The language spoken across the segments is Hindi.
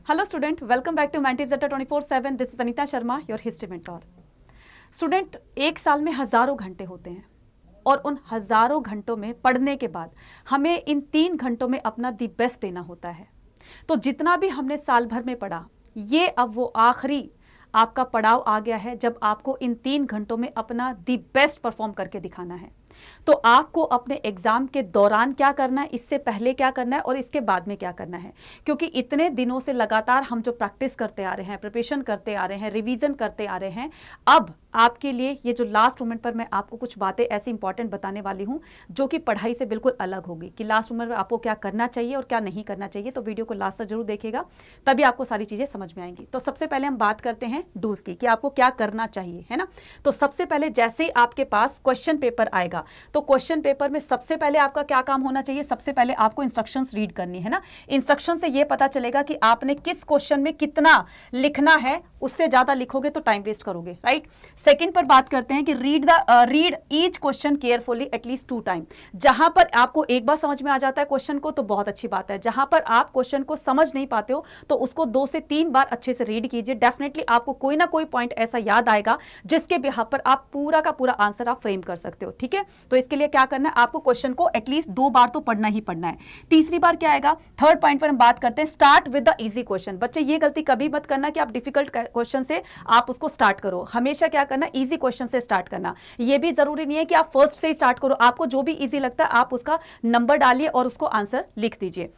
Hello student, welcome back to Mantis Data 24/7. This is Anita Sharma, your history mentor. Student, एक साल में हजारों घंटे होते हैं और उन हजारों घंटों में पढ़ने के बाद हमें इन 3 घंटों में अपना दी बेस्ट देना होता है। तो जितना भी हमने साल भर में पढ़ा, ये अब वो आखिरी आपका पड़ाव आ गया है जब आपको इन 3 घंटों में अपना दी बेस्ट परफॉर्म करके दिखाना है। तो आपको अपने एग्जाम के दौरान क्या करना है, इससे पहले क्या करना है और इसके बाद में क्या करना है, क्योंकि इतने दिनों से लगातार हम जो प्रैक्टिस करते आ रहे हैं, प्रिपरेशन करते आ रहे हैं, रिवीजन करते आ रहे हैं, अब आपके लिए ये जो लास्ट मोमेंट पर मैं आपको कुछ बातें ऐसी इंपॉर्टेंट बताने वाली हूं जो कि पढ़ाई से बिल्कुल अलग होगी कि लास्ट मोमेंट में आपको क्या करना चाहिए और क्या नहीं करना चाहिए। तो वीडियो को लास्ट तक जरूर देखिएगा, तभी आपको सारी चीजें समझ में आएंगी। तो सबसे पहले हम बात करते हैं डूज की कि आपको क्या करना चाहिए, है ना। तो सबसे पहले जैसे ही आपके पास क्वेश्चन पेपर आएगा तो क्वेश्चन पेपर में सबसे पहले आपका क्या काम होना चाहिए, सबसे पहले आपको इंस्ट्रक्शंस रीड करनी है ना। इंस्ट्रक्शन से यह पता चलेगा कि आपने किस क्वेश्चन में कितना लिखना है, उससे ज्यादा लिखोगे तो टाइम वेस्ट करोगे, राइट। सेकंड पर बात करते हैं कि read each question carefully at least 2 time. जहां पर आपको एक बार समझ में आ जाता है क्वेश्चन को तो बहुत अच्छी बात है, जहां पर आप क्वेश्चन को समझ नहीं पाते हो तो उसको 2 से 3 बार अच्छे से रीड कीजिए। डेफिनेटली आपको कोई ना कोई पॉइंट ऐसा याद आएगा जिसके बिहाफ पर आप पूरा का पूरा आंसर आप फ्रेम कर सकते हो, ठीक है। तो इसके लिए क्या करना है, आपको क्वेश्चन को एटलीस्ट 2 बार तो पढ़ना ही पढ़ना है। तीसरी बार क्या आएगा, थर्ड पॉइंट पर हम बात करते हैं start with the easy question. बच्चे ये गलती कभी मत करना कि आप डिफिकल्ट क्वेश्चन से आप उसको स्टार्ट करो, हमेशा क्या करना, इजी क्वेश्चन से स्टार्ट करना। ये भी जरूरी नहीं है कि आप फर्स्ट से ही स्टार्ट करो, आपको जो भी इजी लगता है आप उसका नंबर डालिए और उसको आंसर लिख दीजिए।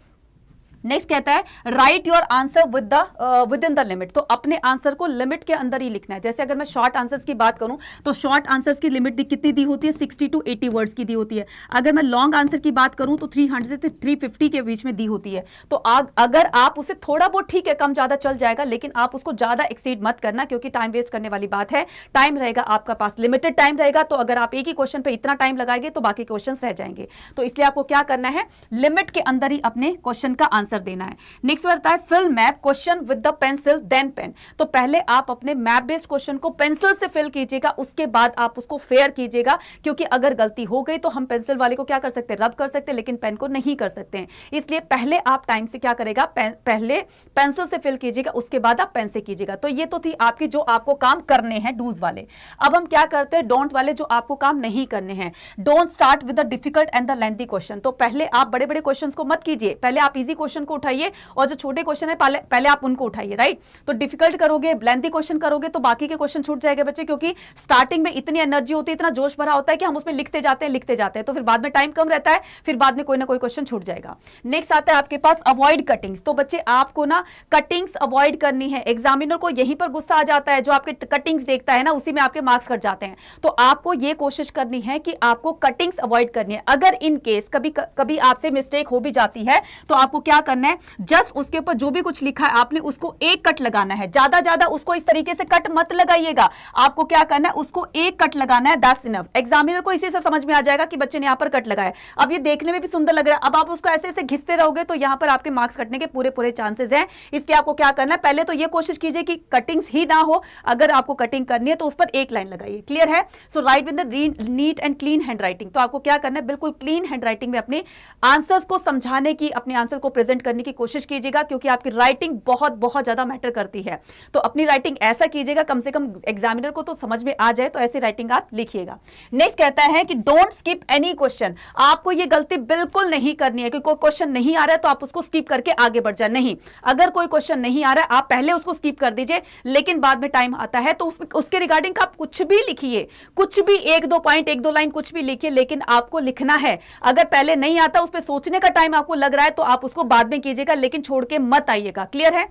नेक्स्ट कहता है right your answer with in the limit. तो अपने आंसर को लिमिट के अंदर ही लिखना है। जैसे अगर मैं शॉर्ट आंसर्स की बात करूं तो शॉर्ट आंसर्स की लिमिट कितनी दी होती है, 60 to 80 वर्ड्स की दी होती है। अगर मैं लॉन्ग आंसर की बात करूं तो 300 से 350 के बीच में दी होती है। तो अगर आप उसे थोड़ा बहुत, ठीक है, कम ज्यादा चल जाएगा, लेकिन आप उसको ज्यादा एक्सीड मत करना, क्योंकि टाइम वेस्ट करने वाली बात है। टाइम रहेगा आपका पास, लिमिटेड टाइम रहेगा, तो अगर आप एक ही क्वेश्चन पे इतना टाइम लगाएंगे तो बाकी क्वेश्चन रह जाएंगे। तो इसलिए आपको क्या करना है, लिमिट के अंदर ही अपने क्वेश्चन का आंसर देना है। नेक्स्ट बताता है fill map question with the pencil then pen. तो पहले आप अपने मैप बेस्ड क्वेश्चन को पेंसिल से फिल कीजिएगा, उसके बाद आप उसको फेयर कीजिएगा, क्योंकि अगर गलती हो गई तो हम पेंसिल वाले को क्या कर सकते हैं, रब कर सकते हैं, लेकिन पेन को नहीं कर सकते हैं। इसलिए पहले आप टाइम से क्या करेगा, पहले पेंसिल से फिल कीजिएगा, उसके बाद आप पेन से कीजिएगा। तो ये तो थी आपकी जो आपको काम करने हैं डूज वाले। अब हम क्या करते हैं डोंट वाले, जो आपको काम नहीं करने हैं। Don't start with the difficult and the lengthy question. तो पहले आप बड़े बड़े क्वेश्चन को मत कीजिए, पहले आप इजी क्वेश्चन को उठाइए और जो छोटे क्वेश्चन है पहले आप उनको उठाइए, राइट। तो डिफिकल्ट करोगे, लेंथी क्वेश्चन करोगे तो बाकी के क्वेश्चन छूट जाएंगे बच्चे, क्योंकि स्टार्टिंग में इतनी एनर्जी होती है, इतना जोश भरा होता है कि हम उसमें लिखते जाते हैं, तो फिर बाद में टाइम कम रहता है, फिर बाद में कोई ना कोई क्वेश्चन छूट जाएगा। नेक्स्ट आता है आपके पास अवॉइड कटिंग्स। तो बच्चे आपको ना कटिंग्स अवॉइड करनी है। एग्जामिनर को यहीं पर गुस्सा आ जाता है, जो आपके कटिंग्स देखता है ना, उसी में आपके मार्क्स कट जाते हैं। तो आपको यह कोशिश करनी है कि आपको कटिंग्स अवॉइड करनी है। अगर इन केस कभी आपसे मिस्टेक हो भी जाती है तो आपको क्या करना है, जस्ट उसके ऊपर जो भी कुछ लिखा है आपने उसको एक कट लगाना है। ज्यादा उसको इस तरीके से कट मत लगाइएगा, आपको क्या करना है, उसको एक कट लगाना है, दैट्स इनफ। एग्जामिनर को इसी से समझ में आ जाएगा कि बच्चे ने यहां पर कट लगाया। अब ये देखने में भी सुंदर लग रहा है, अब आप उसको ऐसे ऐसे घिसते रहोगे तो यहां पर आपके मार्क्स कटने के पूरे चांसेस हैं। इसलिए आपको क्या करना है, पहले तो ये कोशिश कीजिए कि कटिंग्स ही ना हो। अगर आपको कटिंग करनी है तो उस पर एक लाइन लगाइए, क्लियर है। So write with the neat and clean handwriting. तो आपको क्या करना है, बिल्कुल क्लीन हैंड राइटिंग में अपने आंसर्स को समझाने की, अपने आंसर को प्रेजेंट करने की कोशिश कीजिएगा, क्योंकि आपकी राइटिंग बहुत ज्यादा मैटर करती है। तो अपनी राइटिंग ऐसा कीजिएगा कम से कम एग्जामिनर को तो समझ में आ जाए, तो ऐसी राइटिंग आप लिखिएगा। नेक्स्ट कहता है कि डोंट स्किप एनी क्वेश्चन। आपको ये गलती बिल्कुल नहीं करनी है कि कोई क्वेश्चन नहीं आ रहा है तो आप उसको स्किप करके आगे बढ़ जाए, नहीं। अगर कोई क्वेश्चन नहीं आ रहा है आप पहले उसको स्किप कर दीजिए, लेकिन बाद में टाइम आता है तो उसके रिगार्डिंग आप कुछ भी लिखिए, कुछ भी 1-2 पॉइंट 1-2 लाइन कुछ भी लिखिए, लेकिन आपको लिखना है। अगर पहले नहीं आता, उस पर सोचने का टाइम आपको लग रहा है तो आप उसको बाद में कीजिएगा, लेकिन छोड़ के मत आइएगा, क्लियर है।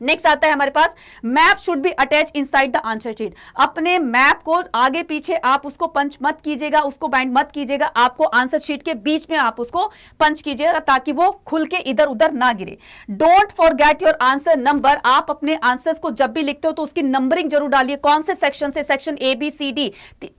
नेक्स्ट आता है हमारे पास map should be attach inside the answer sheet. अपने मैप को आगे पीछे आप उसको पंच मत कीजिएगा, उसको बाइंड मत कीजिएगा, आपको आंसर शीट के बीच में आप उसको पंच कीजिएगा ताकि वो खुल के इधर उधर ना गिरे। Don't forget your answer number. आप अपने आंसर्स को जब भी लिखते हो तो उसकी नंबरिंग जरूर डालिए, कौन से सेक्शन से, सेक्शन ABCD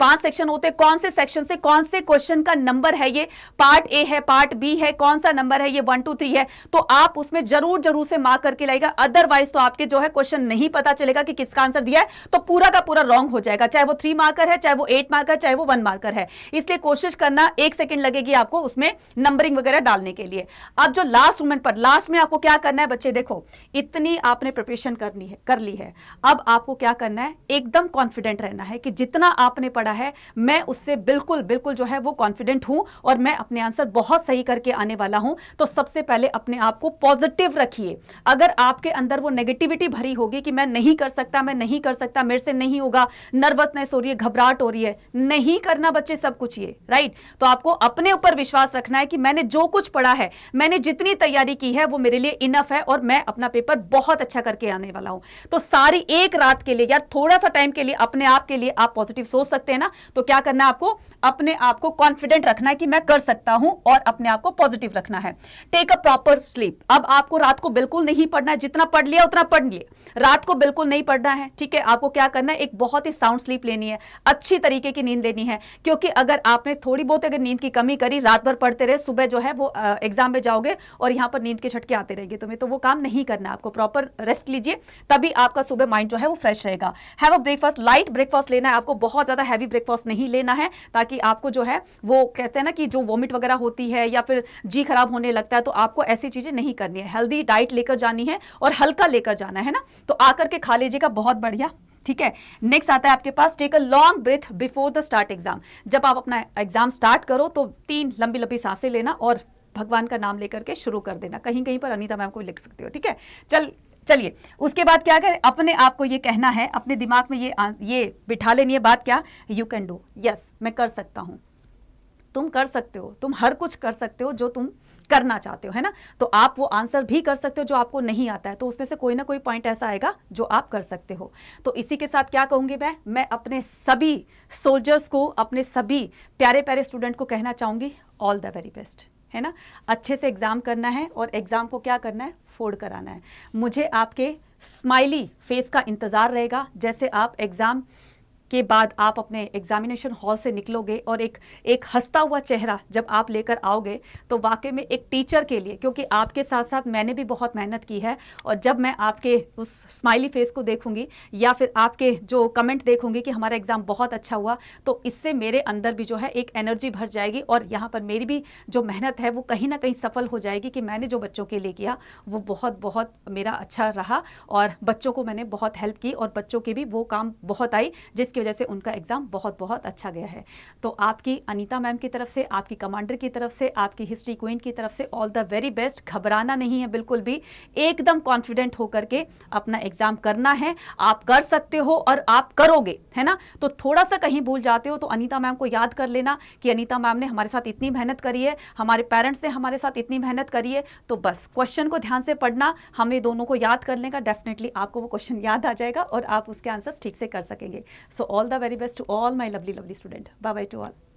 5 सेक्शन होते हैं, कौन से सेक्शन से कौन से क्वेश्चन का नंबर है, ये पार्ट A है, पार्ट B है, कौन सा नंबर है, ये 1 2 3 है, तो आप उसमें जरूर से मार्क करके लाइएगा। अदरवाइज अदरवाइज तो आपके जो है क्वेश्चन नहीं पता चलेगा कि किसका आंसर दिया है, तो पूरा का पूरा रॉन्ग हो जाएगा, चाहे वो 3 मार्कर है, चाहे वो 8 मार्कर, चाहे वो 1 मार्कर है। इसलिए कोशिश करना, 1 सेकंड लगेगी आपको उसमें नंबरिंग वगैरह डालने के लिए। अब जो लास्ट मोमेंट पर, लास्ट में आपको क्या करना है बच्चे, देखो इतनी आपने प्रिपरेशन कर ली है, अब आपको क्या करना है, एकदम कॉन्फिडेंट रहना है कि जितना आपने पढ़ा है मैं उससे बिल्कुल बिल्कुल जो है वो कॉन्फिडेंट हूं और मैं अपने आंसर बहुत सही करके आने वाला हूं। तो सबसे पहले अपने आप को पॉजिटिव रखिए। अगर आपके अंदर वो नेगेटिविटी भरी होगी कि मैं नहीं कर सकता, मैं नहीं कर सकता, मेरे से नहीं होगा, नर्वसनेस हो रही है, घबराहट हो रही है, नहीं करना बच्चे सब कुछ ये, राइट। तो आपको अपने ऊपर विश्वास रखना है कि मैंने जो कुछ पढ़ा है, मैंने जितनी तैयारी की है वो मेरे लिए इनफ है और मैं अपना पेपर बहुत अच्छा करके आने वाला हूं। तो सारी एक रात के लिए या थोड़ा सा टाइम के लिए अपने आप के लिए आप पॉजिटिव सोच सकते हैं ना, तो क्या करना है आपको, अपने आप को कॉन्फिडेंट रखना है कि मैं कर सकता हूं और अपने आप को पॉजिटिव रखना है। Take a proper sleep. अब आपको रात को बिल्कुल नहीं पढ़ना है, जितना पढ़ लिया उतना पढ़ लिया, रात को बिल्कुल नहीं पढ़ना है, ठीक है। आपको क्या करना है, एक बहुत ही साउंड स्लीप लेनी है, अच्छी तरीके की नींद लेनी है, क्योंकि अगर आपने थोड़ी बहुत अगर नींद की कमी करी, रात भर पढ़ते रहे, सुबह जो है वो एग्जाम में जाओगे और यहां पर नींद के झटके आते रहेंगे तुम्हें, तो वो काम नहीं करना। आपको प्रॉपर रेस्ट लीजिए, तभी आपका सुबह माइंड जो है वो फ्रेश रहेगा। Have a breakfast, light breakfast लेना है आपको, बहुत ज्यादा हैवी ब्रेकफास्ट नहीं लेना है, ताकि आपको जो है वो कहते हैं ना कि जो वॉमिट वगैरह होती है या फिर जी खराब होने लगता है, तो आपको ऐसी चीजें नहीं करनी है। हेल्दी डाइट लेकर जानी है और हल्का लेकर जाना है ना, तो आकर के खा लीजिएगा, बहुत बढ़िया, ठीक है। नेक्स्ट आता है आपके पास, take a long breath before the start exam. जब आप अपना एग्जाम स्टार्ट करो तो 3 लंबी लंबी सांसें लेना और भगवान का नाम लेकर के शुरू कर देना। कहीं कहीं पर अनीता मैम को लिख सकते हो, ठीक है। चलिए उसके बाद क्या करें, अपने आप को ये कहना है, अपने दिमाग में ये बिठा लेनी है बात, क्या, यू कैन डू, यस मैं कर सकता हूं, तुम कर सकते हो, तुम हर कुछ कर सकते हो जो तुम करना चाहते हो, है ना। तो आप वो आंसर भी कर सकते हो जो आपको नहीं आता है, तो उसमें से कोई ना कोई पॉइंट ऐसा आएगा जो आप कर सकते हो। तो इसी के साथ क्या कहूंगी मैं अपने सभी सोल्जर्स को, अपने सभी प्यारे प्यारे स्टूडेंट को कहना चाहूंगी, ऑल द वेरी बेस्ट, है ना। अच्छे से एग्जाम करना है और एग्जाम को क्या करना है, फोड़ कर आना है। मुझे आपके स्माइली फेस का इंतजार रहेगा, जैसे आप एग्जाम के बाद आप अपने एग्जामिनेशन हॉल से निकलोगे और एक हंसता हुआ चेहरा जब आप लेकर आओगे, तो वाकई में एक टीचर के लिए, क्योंकि आपके साथ साथ मैंने भी बहुत मेहनत की है, और जब मैं आपके उस स्माइली फेस को देखूंगी या फिर आपके जो कमेंट देखूंगी कि हमारा एग्जाम बहुत अच्छा हुआ, तो इससे मेरे अंदर भी जो है एक एनर्जी भर जाएगी और यहाँ पर मेरी भी जो मेहनत है वो कहीं ना कहीं सफल हो जाएगी कि मैंने जो बच्चों के लिए किया वो बहुत बहुत मेरा अच्छा रहा और बच्चों को मैंने बहुत हेल्प की और बच्चों के भी वो काम बहुत आई, जिसकी वजह से उनका एग्जाम बहुत बहुत अच्छा गया है। तो आपकी अनीता मैम की तरफ से, आपकी कमांडर की तरफ से, आपकी हिस्ट्री क्वीन की तरफ से ऑल द वेरी बेस्ट। घबराना नहीं है बिल्कुल भी, एकदम कॉन्फिडेंट होकर के अपना एग्जाम करना है। आप कर सकते हो और आप करोगे, है ना। तो थोड़ा सा कहीं भूल जाते हो तो अनीता मैम को याद कर लेना कि अनीता मैम ने हमारे साथ इतनी मेहनत करी है, हमारे पेरेंट्स ने हमारे साथ इतनी मेहनत करी है। तो बस क्वेश्चन को ध्यान से पढ़ना, हमें दोनों को याद कर लेगा, डेफिनेटली आपको वो क्वेश्चन याद आ जाएगा और आप उसके आंसर्स ठीक से कर सकेंगे। So all the very best to all my lovely student. Bye bye to all.